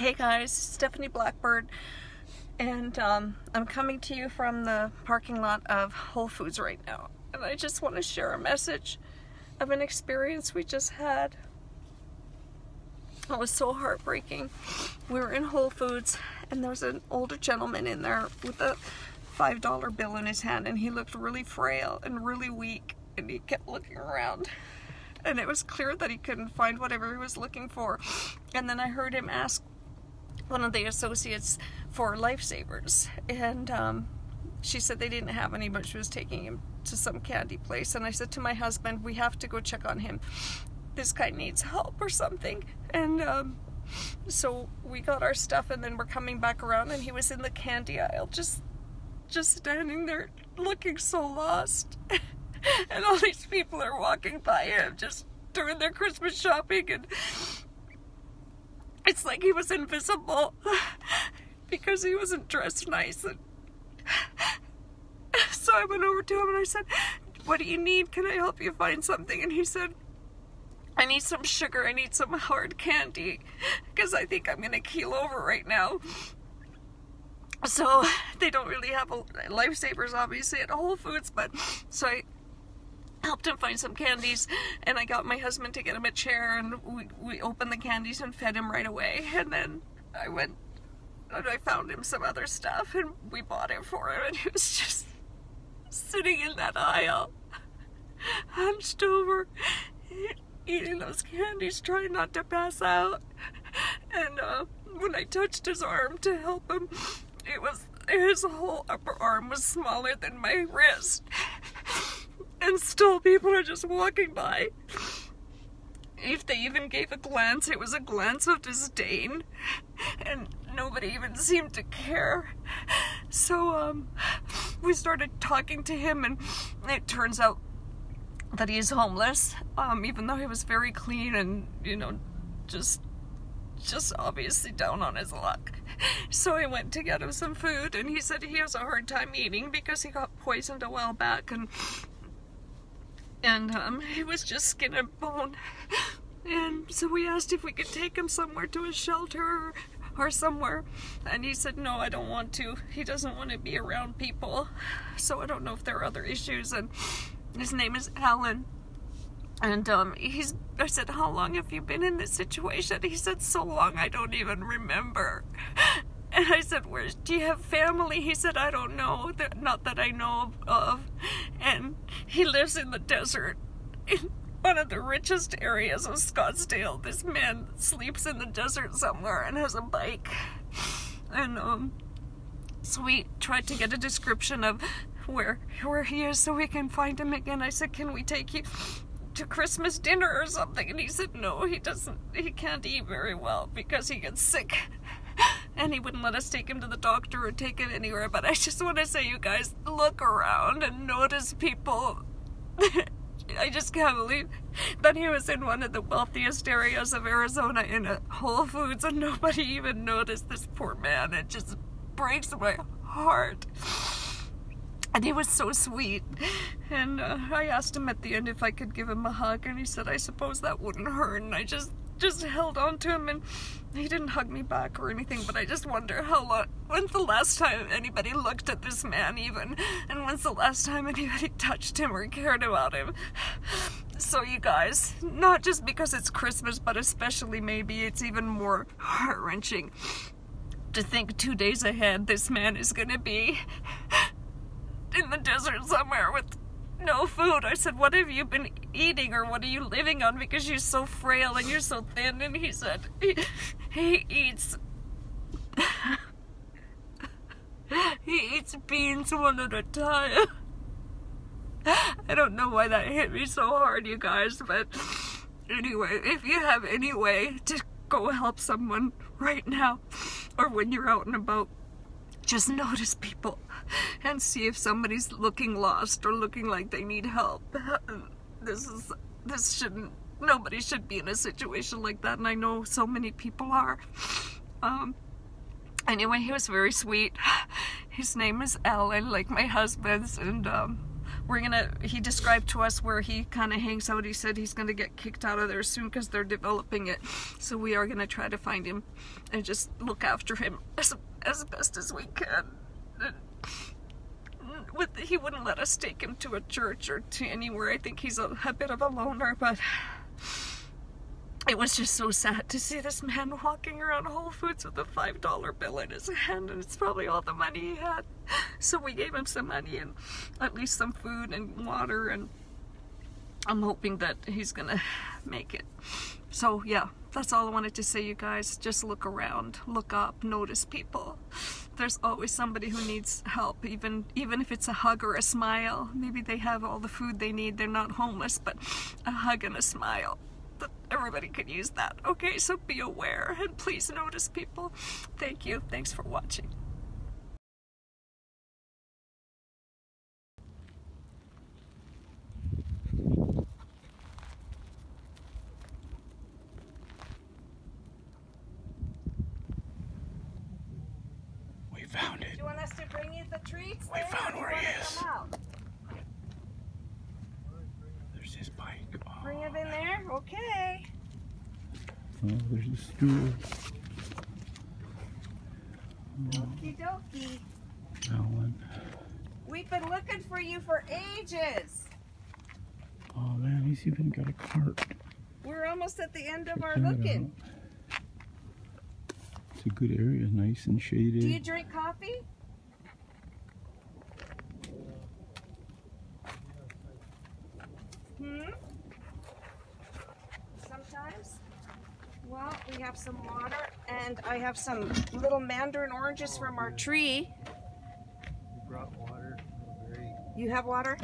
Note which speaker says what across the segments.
Speaker 1: Hey guys, Stephanie Blackbird, and I'm coming to you from the parking lot of Whole Foods right now, and I just want to share a message of an experience we just had. It was so heartbreaking. We were in Whole Foods, and there was an older gentleman in there with a $5 bill in his hand, and he looked really frail and really weak, and he kept looking around. And it was clear that he couldn't find whatever he was looking for. And then I heard him ask one of the associates for lifesavers, and she said they didn't have any, but she was taking him to some candy place. And I said to my husband, we have to go check on him. This guy needs help or something. And so we got our stuff, and then we're coming back around, and he was in the candy aisle, just standing there looking so lost. And all these people are walking by him, just doing their Christmas shopping, and it's like he was invisible because he wasn't dressed nice. And so I went over to him and I said, what do you need? Can I help you find something? And he said, I need some sugar. I need some hard candy because I think I'm going to keel over right now. So they don't really have lifesavers, obviously, at Whole Foods, but so I helped him find some candies, and I got my husband to get him a chair, and we opened the candies and fed him right away. And then I went and I found him some other stuff, and we bought it for him, and he was just sitting in that aisle, hunched over, eating those candies, trying not to pass out. And when I touched his arm to help him, his whole upper arm was smaller than my wrist. And still people are just walking by. If they even gave a glance, it was a glance of disdain. And nobody even seemed to care. So we started talking to him, and it turns out that he's homeless. Even though he was very clean and, you know, just obviously down on his luck. So I went to get him some food, and he said he has a hard time eating because he got poisoned a while back, and he was just skin and bone. And so we asked if we could take him somewhere to a shelter or somewhere, and he said no, I don't want to. He doesn't want to be around people. So I don't know if there are other issues. And his name is Alan. And I said, how long have you been in this situation? He said, so long I don't even remember. And I said, do you have family? He said, I don't know, not that I know of. And he lives in the desert, in one of the richest areas of Scottsdale. This man sleeps in the desert somewhere and has a bike. And so we tried to get a description of where he is so we can find him again. I said, can we take you to Christmas dinner or something? And he said, no, he can't eat very well because he gets sick. And he wouldn't let us take him to the doctor or take it anywhere. But I just want to say, you guys, look around and notice people. I just can't believe that he was in one of the wealthiest areas of Arizona in a Whole Foods, and nobody even noticed this poor man. It just breaks my heart. And he was so sweet. And I asked him at the end if I could give him a hug, and he said, I suppose that wouldn't hurt. And I just held on to him, and he didn't hug me back or anything, but I just wonder when's the last time anybody looked at this man even, and when's the last time anybody touched him or cared about him? So you guys, not just because it's Christmas, but especially maybe it's even more heart-wrenching to think 2 days ahead this man is gonna be in the desert somewhere with no food. I said, what have you been eating, or what are you living on, because you're so frail and you're so thin? And he said he eats he eats beans one at a time. I don't know why that hit me so hard, you guys, but anyway, if you have any way to go help someone right now, or when you're out and about, just notice people and see if somebody's looking lost or looking like they need help. Nobody should be in a situation like that, and I know so many people are. Anyway, he was very sweet. His name is Alan, like my husband's, and he described to us where he kind of hangs out. He said he's gonna get kicked out of there soon because they're developing it. So we are gonna try to find him and just look after him as best as we can. He wouldn't let us take him to a church or to anywhere. I think he's a bit of a loner, but it was just so sad to see this man walking around Whole Foods with a $5 bill in his hand, and it's probably all the money he had. So we gave him some money and at least some food and water, and I'm hoping that he's gonna make it. So yeah, that's all I wanted to say, you guys. Just look around, look up, notice people. There's always somebody who needs help, even if it's a hug or a smile. Maybe they have all the food they need, they're not homeless, but a hug and a smile. Everybody could use that. Okay, so be aware and please notice people. Thank you. Thanks for watching.
Speaker 2: We found it.
Speaker 1: Do you want us to bring you the treats?
Speaker 2: We found where he is.
Speaker 1: Come out?
Speaker 2: There's his bike. Oh,
Speaker 1: Bring him in there? Okay.
Speaker 2: oh, there's a stool.
Speaker 1: Okie dokie.
Speaker 2: Alan.
Speaker 1: We've been looking for you for ages.
Speaker 2: Oh man, he's even got a cart.
Speaker 1: We're almost at the end of our
Speaker 2: Check that
Speaker 1: looking.
Speaker 2: out. It's a good area, nice and shaded.
Speaker 1: Do you drink coffee? Sometimes. Well, we have some water, and I have some little mandarin oranges from our tree.
Speaker 3: You brought water.
Speaker 1: You have water?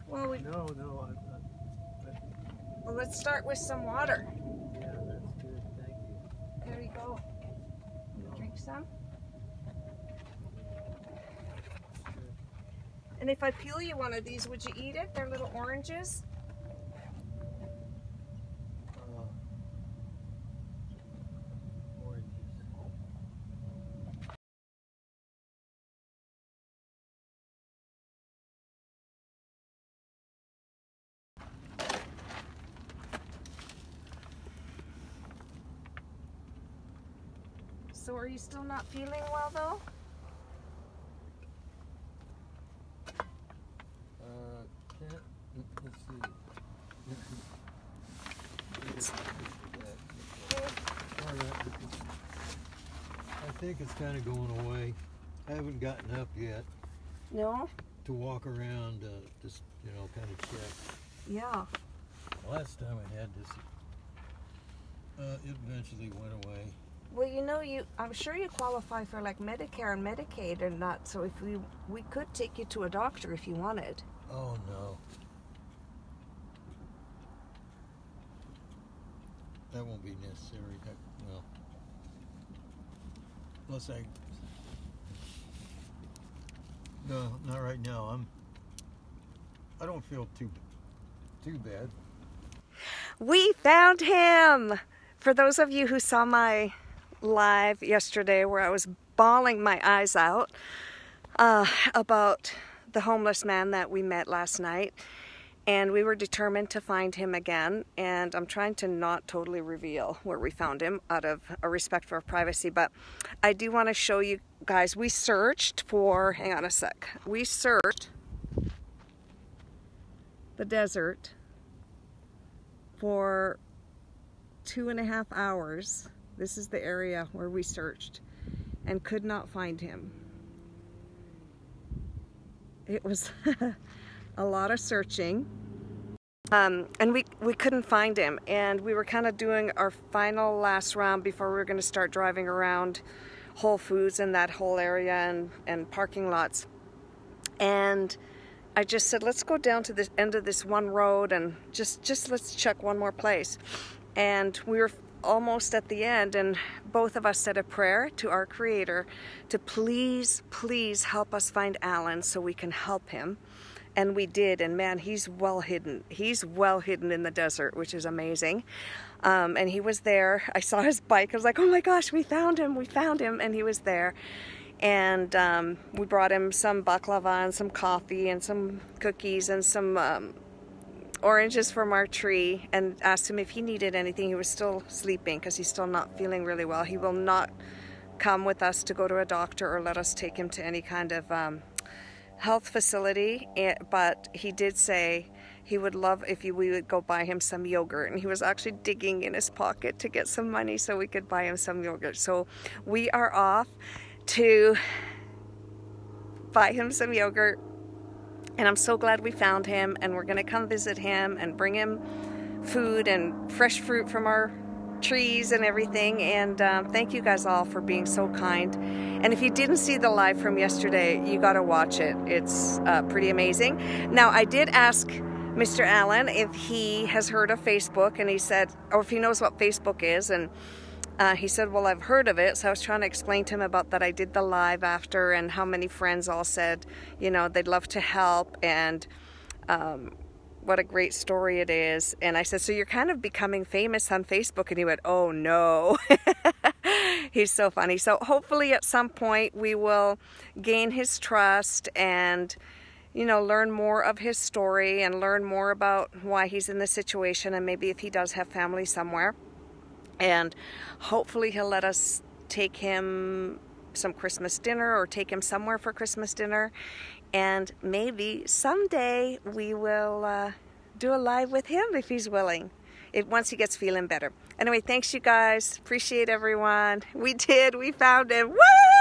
Speaker 1: Well,
Speaker 3: No.
Speaker 1: well, let's start with some water.
Speaker 3: Yeah, that's good. Thank you.
Speaker 1: There you go. You drink some. And if I peel you one of these, would you eat it? They're little oranges.
Speaker 3: Oranges.
Speaker 1: So are you still not feeling well though?
Speaker 3: Let's see. I think it's kind of going away. I haven't gotten up yet
Speaker 1: No?
Speaker 3: to walk around, just, kind of check.
Speaker 1: Yeah.
Speaker 3: Last time I had this, it eventually went away.
Speaker 1: Well, I'm sure you qualify for like Medicare and Medicaid or not, so if we could take you to a doctor if you wanted.
Speaker 3: Oh, no. That won't be necessary. Well, unless no, not right now. I don't feel too bad.
Speaker 1: We found him! For those of you who saw my live yesterday where I was bawling my eyes out about the homeless man that we met last night, and we were determined to find him again, and I'm trying to not totally reveal where we found him out of a respect for privacy, but I do want to show you guys. We searched for, hang on a sec, we searched the desert for 2.5 hours. This is the area where we searched and could not find him. It was a lot of searching, and we couldn't find him, and we were kind of doing our final last round before we were going to start driving around Whole Foods and that whole area and parking lots, and I just said, let's go down to the end of this one road and just let's check one more place. And we were almost at the end, and both of us said a prayer to our Creator to please help us find Alan so we can help him. And we did, and man, he's well hidden. He's well hidden in the desert, which is amazing. And he was there. I saw his bike. I was like, oh my gosh, we found him, and he was there. And we brought him some baklava and some coffee and some cookies and some oranges from our tree, and asked him if he needed anything. He was still sleeping because he's still not feeling really well. He will not come with us to go to a doctor or let us take him to any kind of health facility, but he did say he would love if we would go buy him some yogurt, and he was actually digging in his pocket to get some money so we could buy him some yogurt. So we are off to buy him some yogurt, and I'm so glad we found him, and we're gonna come visit him and bring him food and fresh fruit from our trees and everything. And thank you guys all for being so kind. And if you didn't see the live from yesterday, you got to watch it. It's pretty amazing. Now, I did ask Mr. Allen if he has heard of Facebook, and he said, or if he knows what Facebook is, and he said, well, I've heard of it. So I was trying to explain to him about that. I did the live after, and how many friends all said, you know, they'd love to help, and what a great story it is. And I said, so you're kind of becoming famous on Facebook? And he went, oh no. He's so funny. So hopefully at some point we will gain his trust and, you know, learn more of his story and learn more about why he's in this situation, and maybe if he does have family somewhere. And hopefully he'll let us take him some Christmas dinner, or take him somewhere for Christmas dinner. And maybe someday we will do a live with him if he's willing, once he gets feeling better. Anyway, thanks you guys. Appreciate everyone. We did. We found him. Woo!